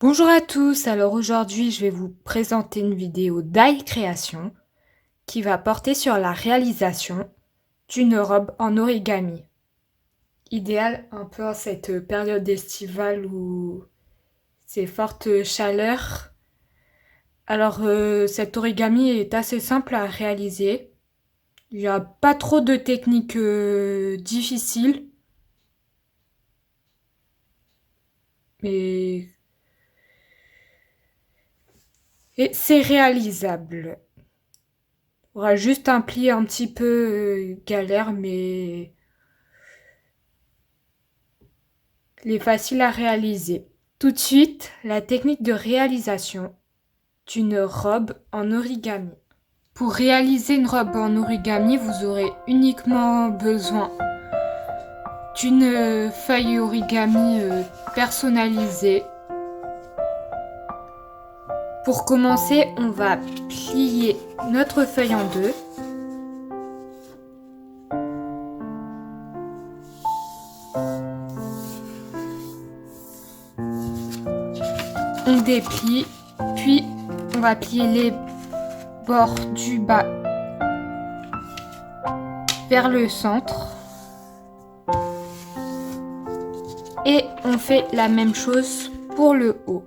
Bonjour à tous, alors aujourd'hui je vais vous présenter une vidéo d'Aïe Création qui va porter sur la réalisation d'une robe en origami. Idéal un peu en cette période estivale où c'est forte chaleur. Alors cet origami est assez simple à réaliser. Il n'y a pas trop de techniques difficiles, mais et c'est réalisable. Il y aura juste un pli un petit peu galère, mais il est facile à réaliser. Tout de suite, la technique de réalisation d'une robe en origami. Pour réaliser une robe en origami, vous aurez uniquement besoin d'une feuille origami personnalisée. Pour commencer, on va plier notre feuille en deux. On déplie, puis on va plier les bords du bas vers le centre. Et on fait la même chose pour le haut.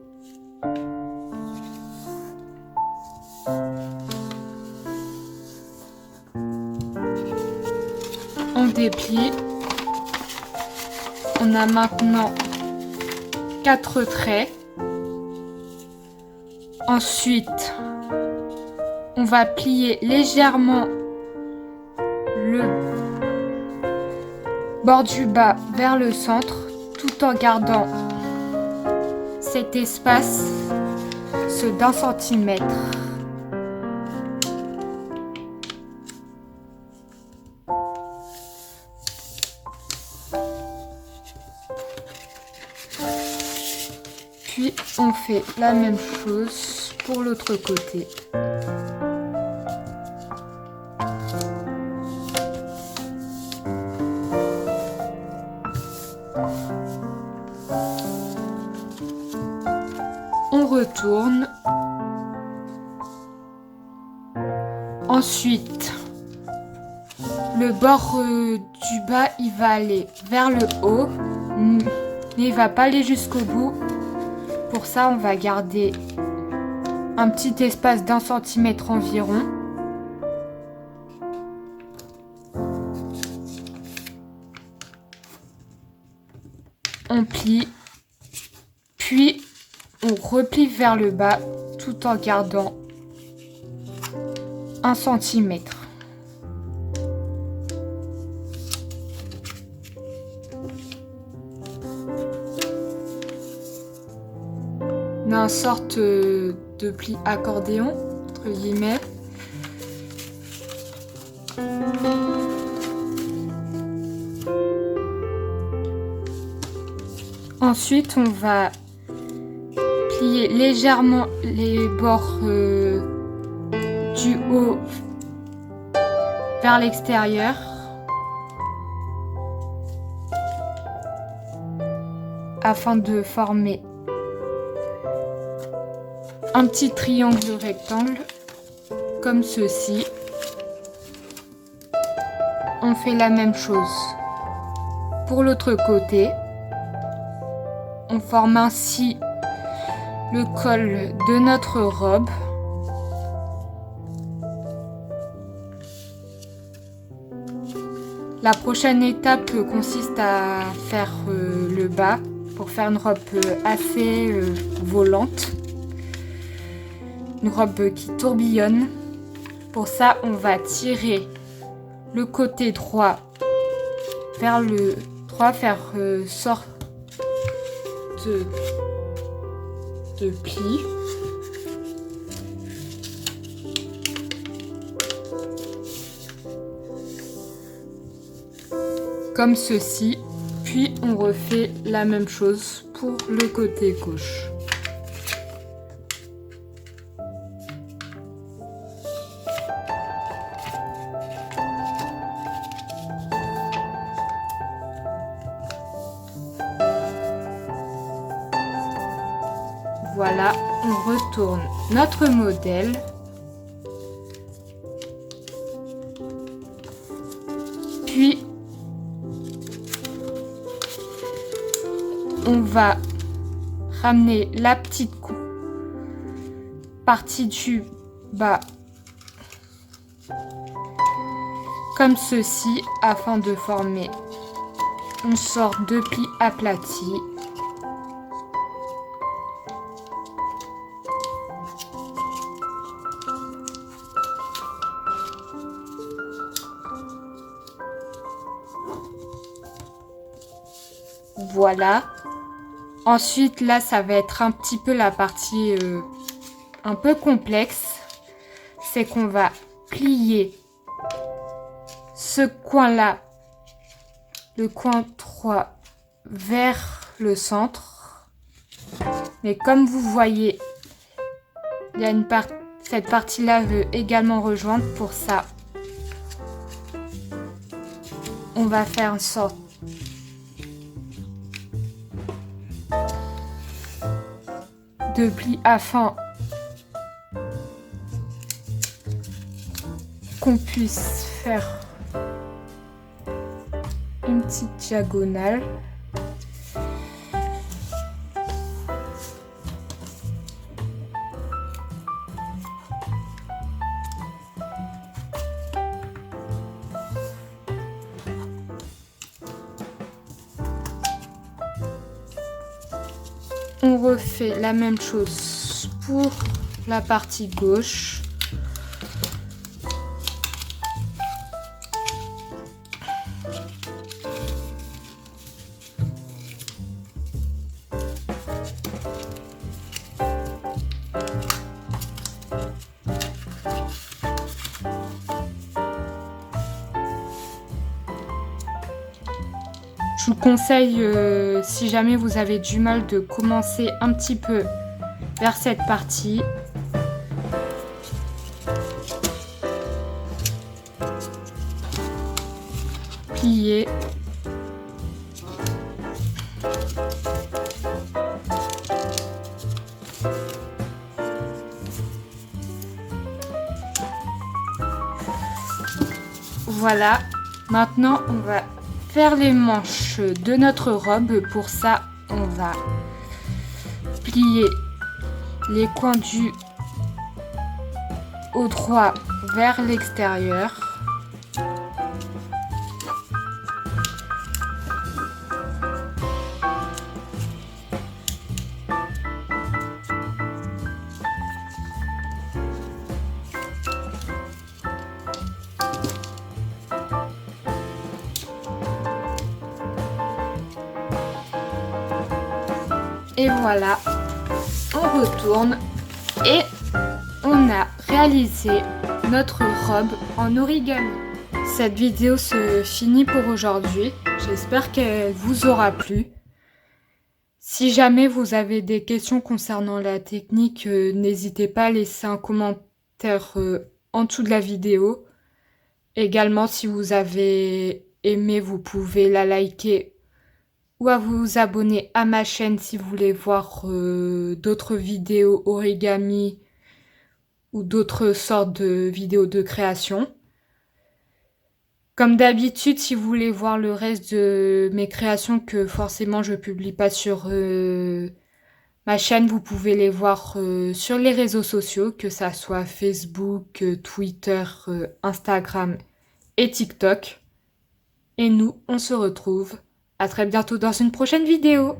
On déplie. On a maintenant 4 traits. Ensuite, on va plier légèrement le bord du bas vers le centre tout en gardant cet espace d'1 centimètre. Puis on fait la même chose pour l'autre côté. On retourne. Ensuite, le bord du bas, il va aller vers le haut, mais il va pas aller jusqu'au bout. Pour ça, on va garder un petit espace d'1 centimètre environ. On plie, puis on replie vers le bas tout en gardant 1 centimètre. On a une sorte de pli accordéon, entre guillemets. Ensuite, on va plier légèrement les bords du haut vers l'extérieur. Afin de former un petit triangle rectangle comme ceci. On fait la même chose pour l'autre côté. On forme ainsi le col de notre robe. La prochaine étape consiste à faire le bas pour faire une robe assez volante. Une robe qui tourbillonne. Pour ça, on va tirer le côté droit vers le droit, faire sorte de pli. Comme ceci. Puis on refait la même chose pour le côté gauche. Voilà, on retourne notre modèle. Puis, on va ramener la petite partie du bas comme ceci afin de former une sorte de pli aplati. Voilà. Ensuite, là, ça va être un petit peu la partie un peu complexe. C'est qu'on va plier ce coin-là, le coin 3, vers le centre. Mais comme vous voyez, il y a cette partie-là veut également rejoindre. Pour ça, on va faire une sorte de pli afin qu'on puisse faire une petite diagonale. On refait la même chose pour la partie gauche. Je vous conseille, si jamais vous avez du mal, de commencer un petit peu vers cette partie. Plier. Voilà. Maintenant, on va faire les manches de notre robe. Pour ça, on va plier les coins du haut droit vers l'extérieur. Et voilà, on retourne et on a réalisé notre robe en origami. Cette vidéo se finit pour aujourd'hui. J'espère qu'elle vous aura plu. Si jamais vous avez des questions concernant la technique, n'hésitez pas à laisser un commentaire en dessous de la vidéo. Également, si vous avez aimé, vous pouvez la liker ou à vous abonner à ma chaîne si vous voulez voir d'autres vidéos origami ou d'autres sortes de vidéos de création. Comme d'habitude, si vous voulez voir le reste de mes créations que forcément je publie pas sur ma chaîne, vous pouvez les voir sur les réseaux sociaux, que ça soit Facebook, Twitter, Instagram et TikTok. Et nous, on se retrouve à très bientôt dans une prochaine vidéo.